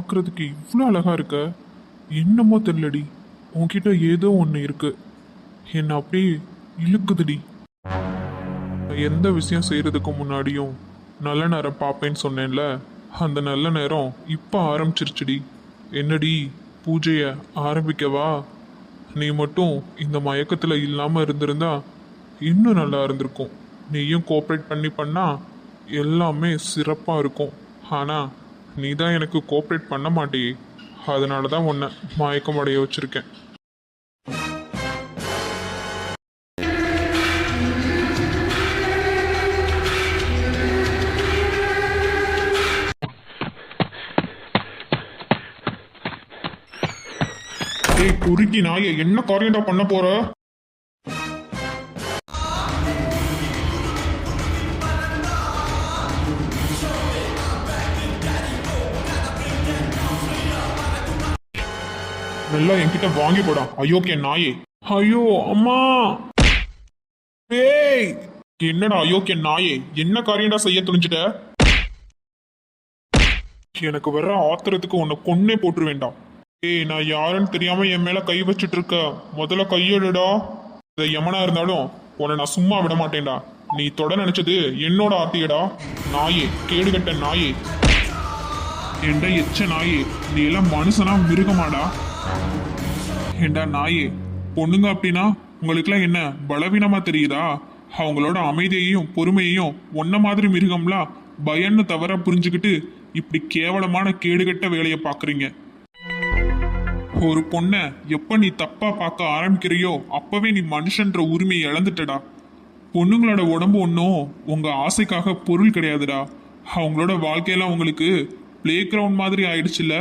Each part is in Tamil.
பார்க்கறதுக்கு இவ்வளோ அழகா இருக்க. என்னமோ தெரியலடி, உன்கிட்ட ஏதோ ஒன்று இருக்கு. என்ன அப்படியே இழுக்குதுடி. எந்த விஷயம் செய்யறதுக்கு முன்னாடியும் நல்ல நேரம் பார்ப்பேன்னு சொன்னேன்ல, அந்த நல்ல நேரம் இப்போ ஆரம்பிச்சிருச்சுடி. என்னடி, பூஜைய ஆரம்பிக்கவா? நீ மட்டும் இந்த மயக்கத்துல இல்லாம இருந்திருந்தா இன்னும் நல்லா இருந்திருக்கும். நீயும் கோஆப்ரேட் பண்ணா எல்லாமே சிறப்பா இருக்கும். ஆனா நீ தான் எனக்கு கோஆப்ரேட் பண்ண மாட்டியே. அதனால தான் உன்னை மயக்கம் அடைய வச்சிருக்கேன். ஏய் குறுக்கி நாயை, என்ன காரியம்டா பண்ண போற? நல்லா என்கிட்ட வாங்கி போடா அயோக்கிய நாயே. ஐயோ அம்மா. ஏய் என்னடா அயோக்கிய நாயே, என்ன காரியம்டா செய்ய துணிஞ்சிட்ட? எனக்கு வர்ற ஆத்திரத்துக்கு உன்னை கொன்னே போட்டுரு வேண்டாம். ஏய் நான் யாருன்னு தெரியாம என் மேல கை வச்சுட்டு இருக்க, முதல்ல கையெடுடா. இதை எமனா இருந்தாலும் உன்னை நான் சும்மா விட மாட்டேன்டா. நீ தொட நினைச்சது என்னோட ஆத்தியடா. நாயே, கேடுகட்ட நாயே, என்ற எச்ச நாயே, நீ எல்லாம் மனுஷனா மிருகமாடா? ஏண்டா நாயே, பொண்ணுங்க அப்படின்னா உங்களுக்குலாம் என்ன பலவீனமா தெரியுதா? அவங்களோட அமைதியையும் பொறுமையையும் ஒன்ன மாதிரி மிருகம்லாம் பயன்னு தவறா புரிஞ்சுக்கிட்டு இப்படி கேவலமான கேடுகட்ட வேலையை பாக்குறீங்க. ஒரு பொண்ணை எப்ப நீ தப்பா பார்க்க ஆரம்பிக்கிறியோ அப்பவே நீ மனுஷன்ற உரிமையை இழந்துட்டடா. பொண்ணுங்களோட உடம்பு ஒன்றும் உங்க ஆசைக்காக பொருள் கிடையாதுடா. அவங்களோட வாழ்க்கையெல்லாம் உங்களுக்கு பிளே கிரவுண்ட் மாதிரி ஆயிடுச்சுல்ல.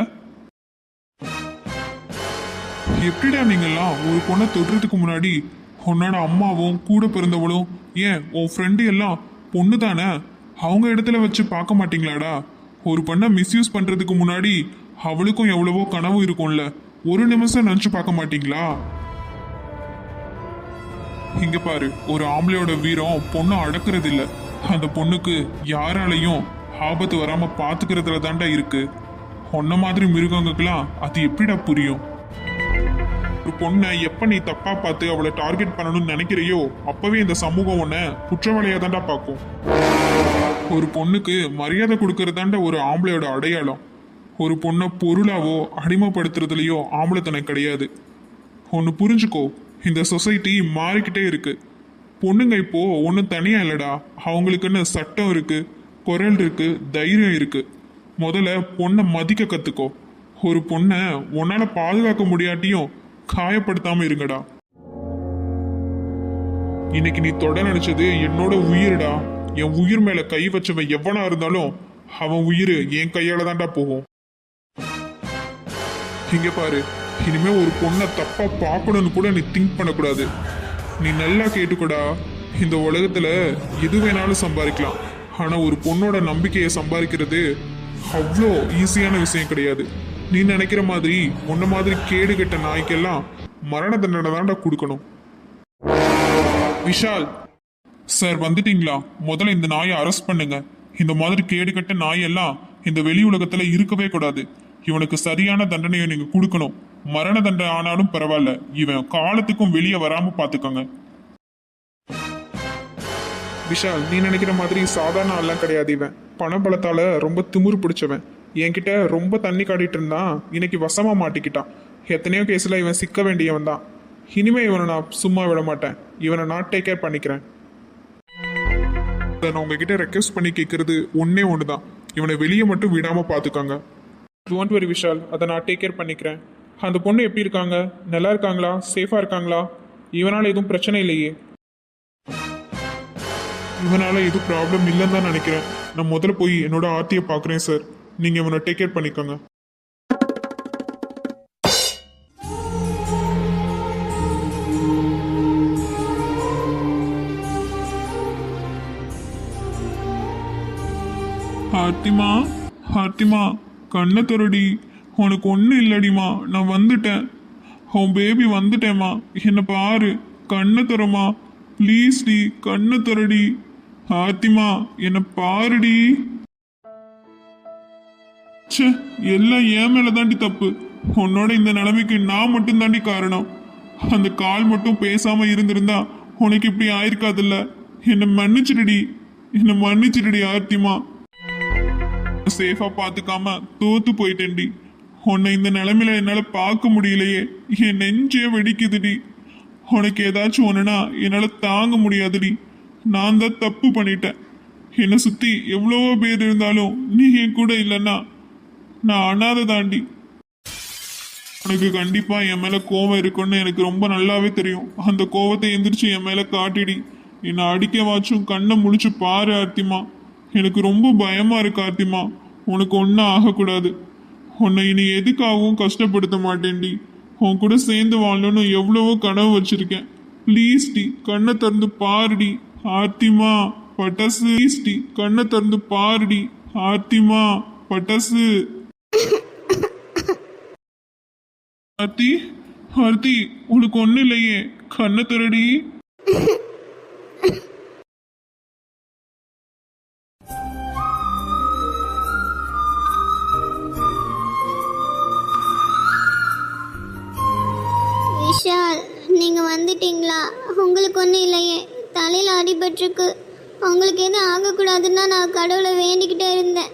எப்படிடா நீங்கெல்லாம் ஒரு பொண்ணை தொடுறதுக்கு முன்னாடி உன்னோட அம்மாவும் கூட பிறந்தவளும் ஏன் உன் ஃப்ரெண்டு எல்லாம் பொண்ணு தானே, அவங்க இடத்துல வச்சு பார்க்க மாட்டீங்களாடா? ஒரு பொண்ணை மிஸ்யூஸ் பண்றதுக்கு முன்னாடி அவளுக்கும் எவ்வளவோ கனவு இருக்கும்ல, ஒரு நிமிஷம் நினைச்சு பார்க்க மாட்டீங்களா? இங்க பாரு, ஒரு ஆம்பளையோட வீரம் பொண்ணை அடக்குறது இல்ல, அந்த பொண்ணுக்கு யாராலையும் ஆபத்து வராம பாத்துக்கிறதுல தாண்டா இருக்கு. ஒன்ன மாதிரி மிருகங்களுக்கெல்லாம் அது எப்படிடா புரியும்? ஒரு பொண்ணை எப்ப நீ தப்பா பார்த்து அவளை டார்கெட் பண்ணணும்னு நினைக்கிறையோ அப்பவே இந்த சமூகம் உன்னை குற்றவாளியா தாண்டா பார்க்கும். ஒரு பொண்ணுக்கு மரியாதை கொடுக்கறதாண்ட ஒரு ஆம்பளையோட அடையாளம். ஒரு பொண்ணை பொருளாவோ அடிமைப்படுத்துறதுலயோ ஆம்பளைத்தனை கிடையாது. ஒன்னு புரிஞ்சுக்கோ, இந்த சொசைட்டி மாறிக்கிட்டே இருக்கு. பொண்ணுங்க இப்போ ஒன்னும் தனியா இல்லடா, அவங்களுக்குன்னு சட்டம் இருக்கு, குரல் இருக்கு, தைரியம் இருக்கு. முதல்ல பொண்ணை மதிக்க கத்துக்கோ. ஒரு பொண்ணை உன்னால பாதுகாக்க முடியாட்டியும் காயப்படுத்தாம இருங்கடா. இன்னைக்கு நீ தொட நினைச்சது என்னோட உயிர்டா. என் உயிர் மேல கை வச்சவன் எவனா இருந்தாலும் அவன் உயிர் என் கையால தாண்டா போகும். இங்க பாரு, இனிமே ஒரு பொண்ணை தப்பா பார்க்கணும்னு கூட நீ திங்க் பண்ணக்கூடாது. நீ நல்லா கேட்டுக்கூடா, இந்த உலகத்துல எது வேணாலும் சம்பாதிக்கலாம், ஆனா ஒரு பொண்ணோட நம்பிக்கையை சம்பாதிக்கிறது அவ்வளோ ஈஸியான விஷயம் கிடையாது. நீ நினைக்கிற மாதிரி உன்ன மாதிரி கேடு கெட்ட நாய்க்கெல்லாம் மரண தண்டனை தாண்டா கொடுக்கணும். விஷால் சார் வந்துட்டீங்களா? முதல்ல இந்த நாயை அரெஸ்ட் பண்ணுங்க. இந்த மாதிரி கேடு கெட்ட நாயெல்லாம் இந்த வெளி உலகத்துல இருக்கவே கூடாது. இவனுக்கு சரியான தண்டனையை நீங்க கொடுக்கணும். மரண தண்டனை ஆனாலும் பரவாயில்ல, இவன் காலத்துக்கும் வெளியே வராம பாத்துக்கோங்க. விஷால், நீ நினைக்கிற மாதிரி சாதாரண ஆள்லாம் கிடையாது. இவன் பணபலத்தால ரொம்ப திமிரு பிடிச்சவன். என்கிட்ட ரொம்ப தண்ணி காட்டிட்டு இருந்தான், இன்னைக்கு வசமா மாட்டிக்கிட்டான். எத்தனையோ கேஸ்ல இவன் சிக்க வேண்டியவன் தான். இனிமே இவனை நான் சும்மா விட மாட்டேன். இவனை நான் டேக் கேர் பண்ணிக்கிறேன். நான் உங்ககிட்ட ரெக்வெஸ்ட் பண்ணி கேட்கறது ஒன்னே ஒண்ணுதான், இவனை வெளியே மட்டும் விடாம பாத்துக்காங்க. டோன்ட் வரி விஷால், அதை நான் டேக் கேர் பண்ணிக்கிறேன். அந்த பொண்ணு எப்படி இருக்காங்க? நல்லா இருக்காங்களா? சேஃபா இருக்காங்களா? இவனால எதுவும் பிரச்சனை இல்லையே? இவனால எதுவும் ப்ராப்ளம் இல்லைன்னு தான் நினைக்கிறேன். நான் முதல்ல போய் என்னோட ஆர்த்தியை பார்க்குறேன் சார். நீங்க இவனை டேக் கேர் பண்ணிக்கோங்க. ஆர்த்திமா, ஆர்த்திமா, கண்ணை திறடி. உனக்கு ஒன்றும் இல்லடிமா, நான் வந்துட்டேன். உன் பேபி வந்துட்டேம்மா, என்னை பாரு. கண்ணை திறமா ப்ளீஸ் டி, கண்ணை திறடி. ஆர்த்திமா, என்னை பாருடி. ச்சே, எல்லாம் என் மேல தாண்டி தப்பு. உன்னோட இந்த நிலைமைக்கு நான் மட்டும் தாண்டி காரணம். அந்த கால் மட்டும் பேசாம இருந்திருந்தா உனக்கு இப்படி ஆயிருக்காதுல்ல. என்னை மன்னிச்சிடுடி ஆர்த்திமா. சேஃபா பாத்துக்காம தோத்து போயிட்டேன்டி. உன்னை இந்த நிலைமையில என்னால பார்க்க முடியலையே. என் நெஞ்சே வெடிக்குதுடி. உனக்கு ஏதாச்சும் ஒண்ணுனா என்னால தாங்க முடியாதுடி. நான் தான் தப்பு பண்ணிட்டேன். என்னை சுத்தி எவ்வளவோ பேர் இருந்தாலும் நீ என் கூட இல்லைன்னா நான் அனாதை தாண்டி. உனக்கு கண்டிப்பா என் மேல கோவம் இருக்குன்னு எனக்கு ரொம்ப நல்லாவே தெரியும். அந்த கோவத்தை எந்திரிச்சு என் மேல காட்டிடி. என்னை அடிக்கவாச்சும் கண்ணை முடிச்சு பாரு ஆர்த்திமா. எனக்கு ரொம்ப பயமா இருக்கு ஆர்த்திமா. உனக்கு ஒன்றும் ஆகக்கூடாது. உன்னை இனி எதுக்காகவும் கஷ்டப்படுத்த மாட்டேன்டி. உன் கூட சேர்ந்து வாழணும்னு எவ்வளவோ கனவு வச்சிருக்கேன். ப்ளீஸ் டி, கண்ணை திறந்து பாருடி ஆர்த்திமா. பட்டாசு ப்ளீஸ் டி, கண்ணை திறந்து பாருடி ஆர்த்திமா. பட்டாசு. ஆர்த்தி, ஆர்த்தி, உனக்கு ஒன்றும் இல்லையே, கண்ணை திறடி. விஷால், நீங்க வந்துட்டீங்களா? உங்களுக்கு ஒன்றும் இல்லையே? தலையில அடிபட்டிருக்கு. உங்களுக்கு எதுவும் ஆகக்கூடாதுன்னா நான் கடவுளை வேண்டிக்கிட்டே இருந்தேன்.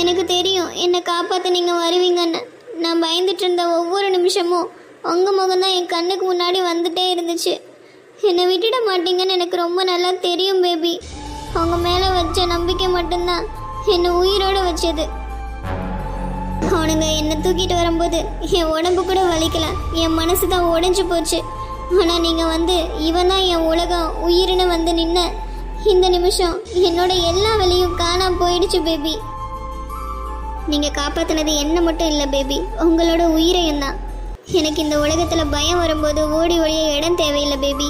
எனக்கு தெரியும் என்னை காப்பாற்ற நீங்க வருவீங்கன்னு. நான் பயந்துட்டு இருந்த ஒவ்வொரு நிமிஷமும் உங்க முகம்தான் என் கண்ணுக்கு முன்னாடி வந்துட்டே இருந்துச்சு. என்னை விட்டுட மாட்டீங்கன்னு எனக்கு ரொம்ப நல்லா தெரியும் பேபி. அவங்க மேலே வச்ச நம்பிக்கை மட்டும்தான் என்னை உயிரோடு வச்சது. அவனுங்க என்னை தூக்கிட்டு வரும்போது என் உடம்பு கூட வலிக்கல, என் மனசு தான் உடைஞ்சு போச்சு. ஆனால் நீங்கள் வந்து இவன் தான் என் உலகம் உயிரினு வந்து நின்ன இந்த நிமிஷம் என்னோட எல்லா வலியும் காணாம போயிடுச்சு பேபி. நீங்கள் காப்பாற்றினது என்ன மட்டும் இல்லை பேபி, உங்களோட உயிரையும் தான். எனக்கு இந்த உலகத்தில் பயம் வரும்போது ஓடி ஓடிய இடம் தேவையில்லை பேபி.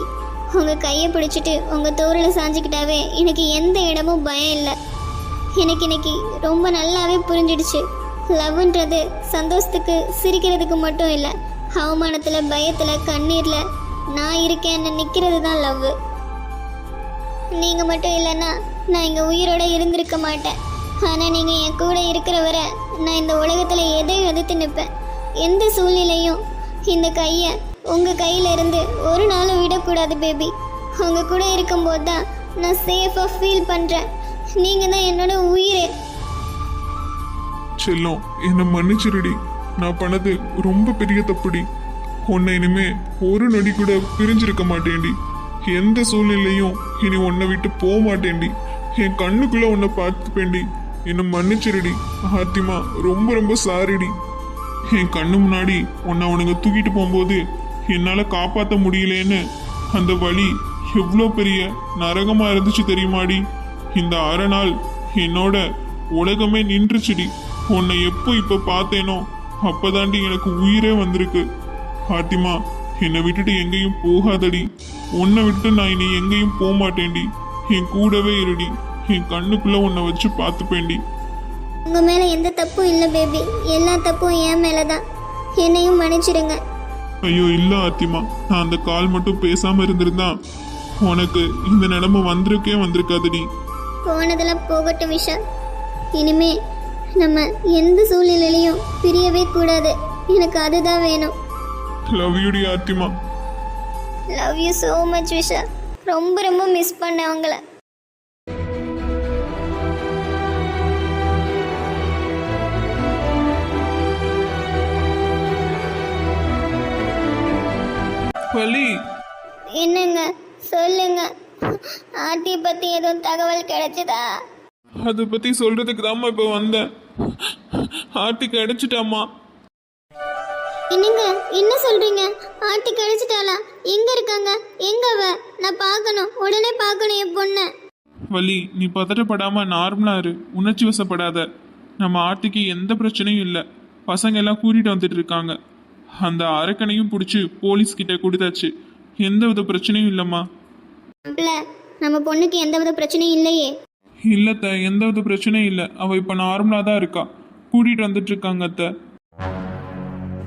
உங்கள் கையை பிடிச்சிட்டு உங்கள் தோரில் சாஞ்சிக்கிட்டாவே எனக்கு எந்த இடமும் பயம் இல்லை. எனக்கு இன்னைக்கு ரொம்ப நல்லாவே புரிஞ்சிடுச்சு. லவ்ன்றது சந்தோஷத்துக்கு சிரிக்கிறதுக்கு மட்டும் இல்லை, அவமானத்தில் பயத்தில் கண்ணீரில் நான் இருக்கேன்னு நிற்கிறது தான் லவ். நீங்கள் மட்டும் இல்லைன்னா நான் இங்கே உயிரோட இருந்திருக்க மாட்டேன். ஆனால் நீங்கள் என் கூட இருக்கிற வரை நான் இந்த உலகத்தில் எதையும் எதிர்த்து நிற்பேன். எந்த சூழ்நிலையும் இந்த கையை உங்கள் கையில் இருந்து ஒரு நாளும் விடக்கூடாது பேபி. உங்கள் கூட இருக்கும்போது தான் நான் சேஃபாக ஃபீல் பண்ணுறேன். நீங்கள் தான் என்னோட உயிரே. செல்லம், என்னை மன்னிச்சிருடி. நான் பண்ணது ரொம்ப பெரிய தப்புடி. உன்னை இனிமே ஒரு நொடி கூட பிரிஞ்சிருக்க மாட்டேன்டி. எந்த சூழ்நிலையும் இனி உன்னை விட்டு போக மாட்டேன்டி. என் கண்ணுக்குள்ள உன்னை பார்த்துப்பேன்டி. என்னை மன்னிச்சிருடி ஆர்த்திமா. ரொம்ப ரொம்ப சாரிடி. என் கண்ணு முன்னாடி உன்னை அவனுங்க தூக்கிட்டு போகும்போது என்னால் காப்பாற்ற முடியலேன்னு அந்த வலி எவ்வளோ பெரிய நரகமாக இருந்துச்சு தெரியுமாடி. இந்த அரை நாள் என்னோட உலகமே நின்றுச்சுடி. உன்னை எப்போ இப்போ பார்த்தேனோ அப்போதாண்டி எனக்கு உயிரே வந்திருக்கு. ஆர்த்திமா, என்னை விட்டுட்டு எங்கேயும் போகாதடி. உன்னை விட்டு நான் இனி எங்கேயும் போக மாட்டேன்டி. என் கூடவே இருடி. என் கண்ணுக்குள்ள உன்னை வச்சு பார்த்துப்பேன்டி. உங்க மேல எந்த தப்பும் இல்லை பேபி, எல்லா தப்பும் என் மேலதான். என்னையும் மன்னிச்சிடுங்க. ஐயோ இல்ல ஆர்த்திமா, நான் அந்த கால் மட்டும் பேசாம இருந்திருந்தா உனக்கு இந்த நிலைமை வந்திருக்காதுடி. போனதெல்லாம் போகட்டும் விஷால். இனிமே நம்ம எந்த சூழ்நிலையிலையும் பிரியவே கூடாது. எனக்கு அதுதான் வேணும். லவ் யூ டி ஆர்த்திமா. Love you so much Vishal. ரொம்ப ரொம்ப மிஸ் பண்ணேன் உங்களை. வலி. என்னங்க சொல்லுங்க, ஆர்த்தியை பத்தி எதுவும் தகவல் கிடைச்சதா? அதை பத்தி சொல்றதுக்கு தாம்மா இப்போ வந்தேன். ஆர்த்தி கிடைச்சிட்டாமா. என்னங்க என்ன சொல்றீங்க? ஆர்த்தி கிடைச்சிட்டாளா? எங்க இருக்காங்க? எங்க அவ? நான் பார்க்கணும், உடனே பார்க்கணும் என் பொண்ணை. வலி, நீ பதட்டப்படாம நார்மலா இரு. உணர்ச்சி வசப்படாத. நம்ம ஆர்த்திக்கு எந்த பிரச்சனையும் இல்லை. பசங்க எல்லாம் கூட்டிட்டு வந்துட்டு இருக்காங்க. அந்த அரக்கனையும் பிடிச்சி போலீஸ் கிட்ட கொடுத்தாச்சு. எந்த வித பிரச்சனையும் இல்லைம்மா. நம்ம பொண்ணுக்கு எந்த வித பிரச்சனையும் இல்லையே? இல்லத்த, எந்த வித பிரச்சனையும் இல்லை. அவ இப்ப நார்மலா தான் இருக்கா. கூட்டிட்டு வந்துட்டு இருக்காங்க அத்தை.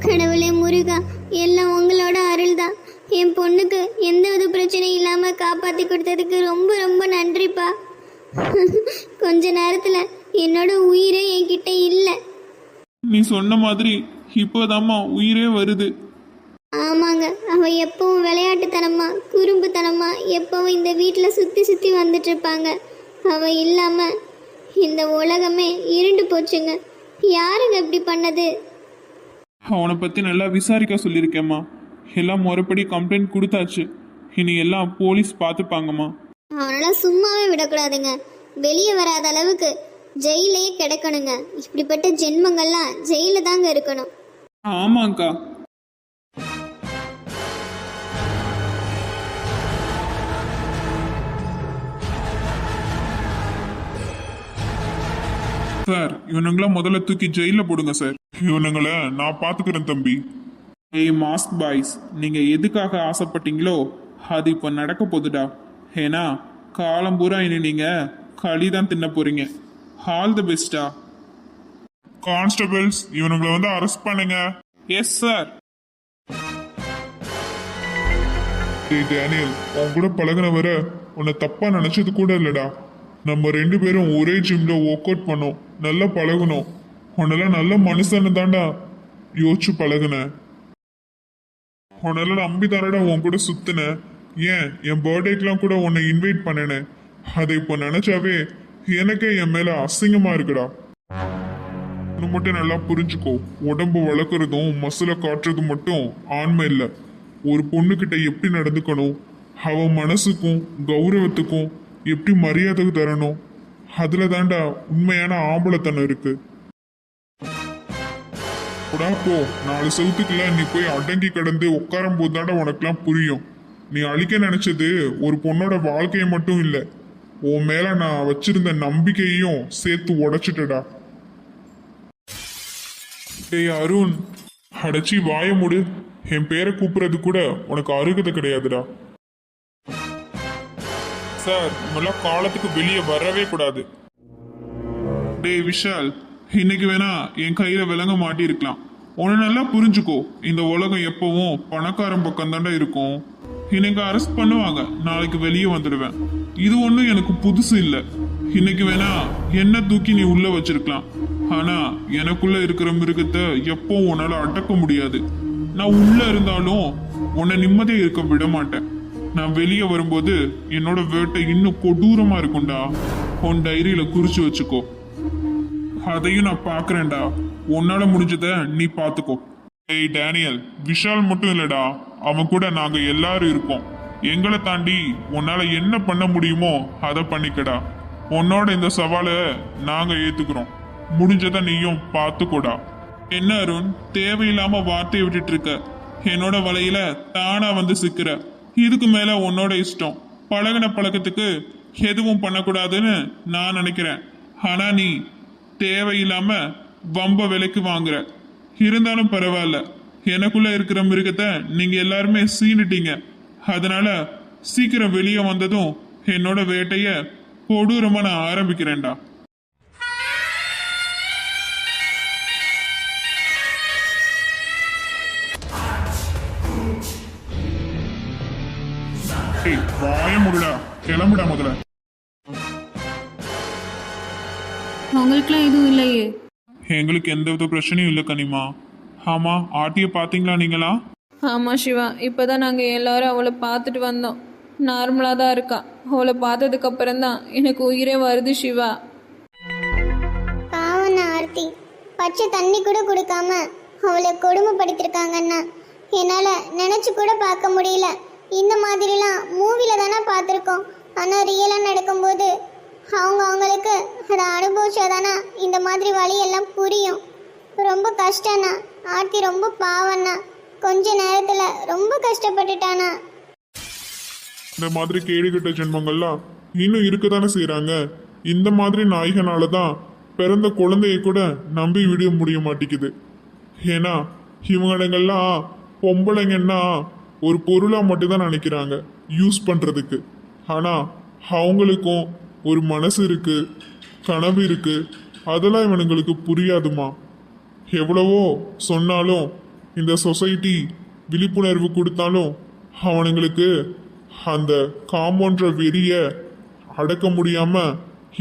கடவுளே முருகா, எல்லாம் உங்களோட அருள் தான். என் பொண்ணுக்கு எந்த வித பிரச்சனையும் இல்லாம காப்பாத்தி கொடுத்ததுக்கு ரொம்ப ரொம்ப நன்றிப்பா. கொஞ்ச நேரத்துல என்னோட உயிரே என்கிட்ட இல்லை. நீ சொன்ன மாதிரி இப்போதாம்மா உயிரே வருது. ஆமாங்க, அவ எப்பவும் விளையாட்டுத்தனமா குறும்புத்தனமா எப்பவும் இந்த வீட்டில் சுற்றி சுற்றி வந்துட்டு இருப்பாங்க. அவ இல்லாம இந்த உலகமே இருண்டு போச்சுங்க. யாருங்க இப்படி பண்ணது? அவனை பற்றி நல்லா விசாரிக்க சொல்லியிருக்கேம்மா. எல்லாம் முறைப்படி கம்ப்ளைண்ட் கொடுத்தாச்சு. இனி எல்லாம் போலீஸ் பார்த்துப்பாங்கம்மா. அவனெல்லாம் சும்மாவே விடக்கூடாதுங்க. வெளியே வராத அளவுக்கு ஜெயிலையே கிடக்கணுங்க. இப்படிப்பட்ட ஜென்மங்கள்லாம் ஜெயில தாங்க இருக்கணும். ஆமாங்க்கா. சார், இவனுங்கள முதல்ல தூக்கி ஜெயில போடுங்க சார். இவனுங்கள நான் பாத்துக்கிறேன் தம்பி. ஏய் மாஸ்க் பாய்ஸ், நீங்கள் எதுக்காக ஆசைப்பட்டீங்களோ அது இப்போ நடக்க போகுதுடா. ஏன்னா காலம் பூரா இனி நீங்கள் களி தான் தின்ன போறீங்க. ஆல் தி பெஸ்டா. கான்ஸ்டபிள்ஸ், இவனுங்களை வந்து அரெஸ்ட் பண்ணுங்க. Yes sir. டேய் டேனியல், உன் கூட பழகுன வர உன்னை தப்பா நினைச்சது கூட இல்லடா. நம்ம 2 பேரும் ஒரே ஜிம்ல ஒர்க் அவுட் பண்ணோம், நல்லா பழகணும். உன்னெல்லாம் நல்ல மனுஷன்னு தாண்டா யோசிச்சு பழகுன. உன்னெல்லாம் நம்பி தானடா உன் கூட சுத்தின. ஏன் என் பர்த்டேக்கெல்லாம் கூட உன்னை இன்வைட் பண்ணினேன். அதை இப்போ நினைச்சாவே எனக்கே என் மேல அசிங்கமா இருக்குடா. ஒன்று மட்டும் நல்லா புரிஞ்சுக்கோ, உடம்பு வளர்க்குறதும் மசில காட்டுறதும் மட்டும் ஆண்மை இல்லை. ஒரு பொண்ணுக்கிட்ட எப்படி நடந்துக்கணும், அவ மனசுக்கும் கௌரவத்துக்கும் எப்படி மரியாதை தரணும், அதுல தாண்டா உண்மையான ஆம்பளத்தனம் இருக்கு. போடா போ, 4 செவத்துக்குள்ள நீ போய் அடங்கி கிடந்து உட்காரும் போது தாண்டா உனக்குலாம் புரியும். நீ அழிக்க நினைச்சது ஒரு பொண்ணோட வாழ்க்கையை மட்டும் இல்லை, உன் மேல நான் வச்சிருந்த நம்பிக்கையையும் சேர்த்து உடைச்சிட்டடா. டேய் அருண், அடைச்சி வாய மூடு. என் பேரை கூப்பிடுறது கூட உனக்கு அருகதை கிடையாதுடா. சார், இவெல்லாம் காலத்துக்கு வெளியே வரவே கூடாது. டேய் விஷால், இன்னைக்கு வேணா என் கையில விலங்க மாட்டிருக்கலாம். உன்னை நல்லா புரிஞ்சுக்கோ, இந்த உலகம் எப்பவும் பணக்காரன் பக்கம் தாண்டா இருக்கும். இன்னைக்கு அரெஸ்ட் பண்ணுவாங்க, நாளைக்கு வெளியே வந்துடுவேன். இது ஒன்றும் எனக்கு புதுசு இல்லை. இன்னைக்கு வேணா என்ன தூக்கி நீ உள்ள வச்சிருக்கலாம். ஆனா எனக்குள்ள இருக்கிற மிருகத்தை எப்போ உன்னால அடக்க முடியாது. நான் உள்ள இருந்தாலும் உன்னை நிம்மதியா இருக்க விட மாட்டேன். நான் வெளியே வரும்போது என்னோட வேட்டை இன்னும் கொடூரமா இருக்கும்டா. உன் டைரியில குறிச்சு வச்சுக்கோ. அதையும் நான் பாக்குறேன்டா. உன்னால முடிஞ்சத நீ பாத்துக்கோ. ஏய் டேனியல், விஷால் மட்டும் இல்லடா, அவன் கூட நாங்க எல்லாரும் இருக்கோம். எங்களை தாண்டி உன்னால என்ன பண்ண முடியுமோ அதை பண்ணிக்கடா. உன்னோட இந்த சவாலை நாங்க ஏத்துக்கிறோம். முடிஞ்சதை நீயும் பார்த்துக்கூடா. என்ன அருண், தேவையில்லாம வார்த்தையை விட்டுட்டு இருக்க. என்னோட வலையில தானா வந்து சிக்கிற. இதுக்கு மேல உன்னோட இஷ்டம். பழகின பழக்கத்துக்கு எதுவும் பண்ணக்கூடாதுன்னு நான் நினைக்கிறேன். ஆனா நீ தேவையில்லாம வம்ப விலைக்கு வாங்குற. இருந்தாலும் பரவாயில்ல, எனக்குள்ள இருக்கிற மிருகத்தை நீங்க எல்லாருமே சீனிட்டீங்க. அதனால சீக்கிரம் வெளியே வந்ததும் என்னோட வேட்டைய கொடூரமா நான் ஆரம்பிக்கிறேன்டா. வாய முடிடா, கிளம்புடா முதல்ல. உங்களுக்குலாம் எதுவும் இல்லையே? எங்களுக்கு எந்த வித பிரச்சனையும் இல்லை கனிமா. ஆமா, ஆட்டிய பாத்தீங்களா நீங்களா? ஆமாம் சிவா, இப்போ தான் நாங்கள் எல்லாரும் அவளை பார்த்துட்டு வந்தோம். நார்மலாக தான் இருக்கா. அவளை பார்த்ததுக்கு அப்புறம் தான் எனக்கு உயிரே வருது சிவா. பாவண்ணா ஆர்த்தி, பச்சை தண்ணி கூட கொடுக்காம அவளை கொடுமைப்படுத்திருக்காங்கண்ணா. என்னால் நினச்சி கூட பார்க்க முடியல. இந்த மாதிரிலாம் மூவியில் தானே பார்த்துருக்கோம். ஆனால் ரியலாக நடக்கும்போது அவங்களுக்கு அதை அனுபவிச்சாதானா இந்த மாதிரி வழியெல்லாம் புரியும். ரொம்ப கஷ்டம்ண்ணா. ஆர்த்தி ரொம்ப பாவண்ணா. கொஞ்ச நேரத்தில் ரொம்ப கஷ்டப்பட்டுட்டானா. இந்த மாதிரி கேடுகட்ட ஜென்மங்கள்லாம் இன்னும் இருக்கதானே செய்யறாங்க. இந்த மாதிரி நாய்கனால தான் பிறந்த குழந்தைய கூட நம்பி விட முடிய மாட்டேங்குது. ஏன்னா இவங்களெல்லாம் பொம்பளைங்கன்னா ஒரு பொருளா மட்டும்தான் நினைக்கிறாங்க யூஸ் பண்றதுக்கு. ஆனா அவங்களுக்கும் ஒரு மனசு இருக்கு, கனவு இருக்கு. அதெல்லாம் இவனுங்களுக்கு புரியாதுமா. எவ்வளவோ சொன்னாலும் இந்த சொசைட்டி விழிப்புணர்வு கொடுத்தாலும் அவனுங்களுக்கு அந்த காம்பவுண்ட வெறிய அடக்க முடியாம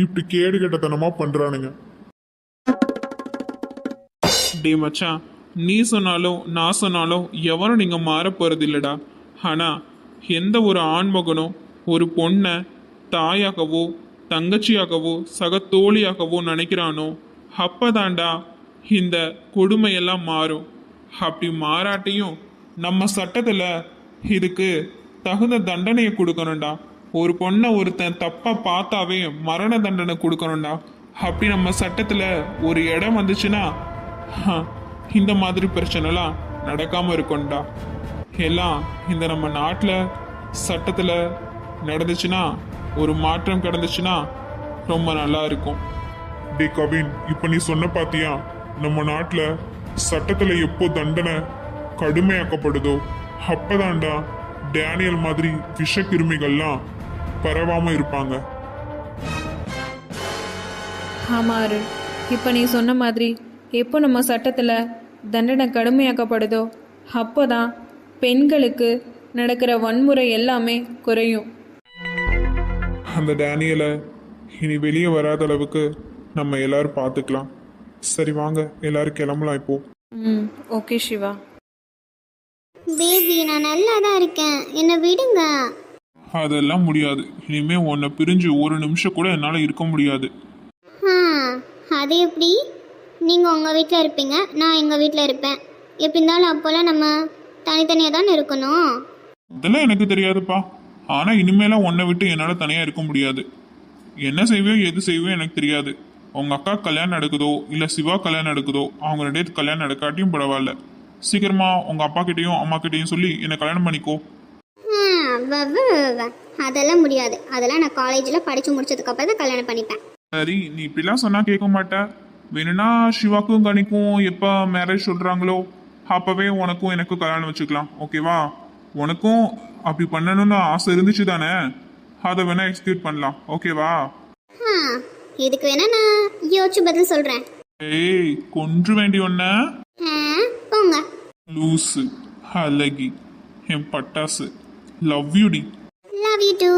இப்படி கேடு கெட்டத்தனமா பண்றானுங்க. டே மச்சான், நீ சொன்னாலும் நான் சொன்னாலும் எவரும் நீங்க மாற போறது இல்லடா. ஆனா எந்த ஒரு ஆண்மகனும் ஒரு பொண்ணை தாயாகவோ தங்கச்சியாகவோ சக தோழியாகவோ நினைக்கிறானோ அப்பதான்டா இந்த கொடுமையெல்லாம் மாறும். அப்படி மாறாட்டியும் நம்ம சட்டத்துல இதுக்கு தகுந்த தண்டனையை கொடுக்கணும்டா. ஒரு பொண்ணை ஒருத்தன் தப்பா பார்த்தாவே மரண தண்டனை கொடுக்கணும்டா. அப்படி நம்ம சட்டத்துல ஒரு இடம் வந்துச்சுன்னா இந்த மாதிரி பிரச்சனைலாம் நடக்காம இருக்கும்டா. எல்லாம் இந்த நம்ம நாட்டில் சட்டத்தில் நடந்துச்சுன்னா ஒரு மாற்றம் கிடந்துச்சுன்னா ரொம்ப நல்லா இருக்கும். டே கவின், இப்ப நீ சொன்ன பாத்தியா, நம்ம நாட்டுல சட்டத்துல எப்போ தண்டனை கடுமையாக்கப்படுதோ அப்பதான்டா டேனியல் மாதிரி விஷக்கிருமிகள்லாம் பரவாம இருப்பாங்க. ஆமாம் அருண், இப்போ நீ சொன்ன மாதிரி எப்போ நம்ம சட்டத்தில் தண்டனை கடுமையாக்கப்படுதோ அப்போ தான் பெண்களுக்கு நடக்கிற வன்முறை எல்லாமே குறையும். அந்த டேனியலை இனி வெளியே வராத அளவுக்கு நம்ம எல்லாரும் பார்த்துக்கலாம். சரி வாங்க, எல்லாரும் கிளம்பலாம் இப்போ. ஓகே சிவா. பேபி நான் நல்லா தான் இருக்கேன், என்னை விடுங்க. அதெல்லாம் முடியாது. இனிமே உன்னை பிரிஞ்சு ஒரு நிமிஷம் கூட என்னால் இருக்க முடியாது. அது எப்படி? நீங்கள் உங்கள் வீட்டில் இருப்பீங்க, நான் எங்கள் வீட்டில் இருப்பேன். எப்படி இருந்தாலும் அப்போல்லாம் நம்ம தனித்தனியாக தானே இருக்கணும். இதெல்லாம் எனக்கு தெரியாதுப்பா. ஆனால் இனிமேலாம் உன்னை விட்டு என்னால் தனியாக இருக்க முடியாது. என்ன செய்வியோ எது செய்வியோ எனக்கு தெரியாது. உங்கள் அக்கா கல்யாணம் நடக்குதோ இல்லை சிவா கல்யாணம் நடக்குதோ, அவங்க ரெண்டு பேருக்கு கல்யாணம் நடக்காட்டியும் பரவாயில்ல. சீக்கிரமா உங்கள் அப்பா கிட்டேயும் அம்மா கிட்டேயும் சொல்லி என்னை கல்யாணம் பண்ணிக்கோ. அதெல்லாம் முடியாது. அதெல்லாம் நான் காலேஜில் படித்து முடிச்சதுக்கப்புறம் தான் கல்யாணம் பண்ணிப்பேன். சரி, நீ இப்படிலாம் சொன்னால் கேட்க மாட்டேன். வேணும்னா சிவாக்கும் கனிக்கும் எப்போ மேரேஜ் சொல்கிறாங்களோ அப்போவே உனக்கும் எனக்கும் கல்யாணம் வச்சுக்கலாம். ஓகேவா? உனக்கும் அப்படி பண்ணணும்னு ஆசை இருந்துச்சு தானே, அதை வேணா எக்ஸிக்யூட் பண்ணலாம். ஓகேவா? இதுக்கு வேணா நான் யோசிச்சு பதில் சொல்கிறேன். ஏய், கொன்று வேண்டி ஒன்ன போங்க. லூசு அழகி என் பட்டாசு. லவ் யூ டி. Love you two.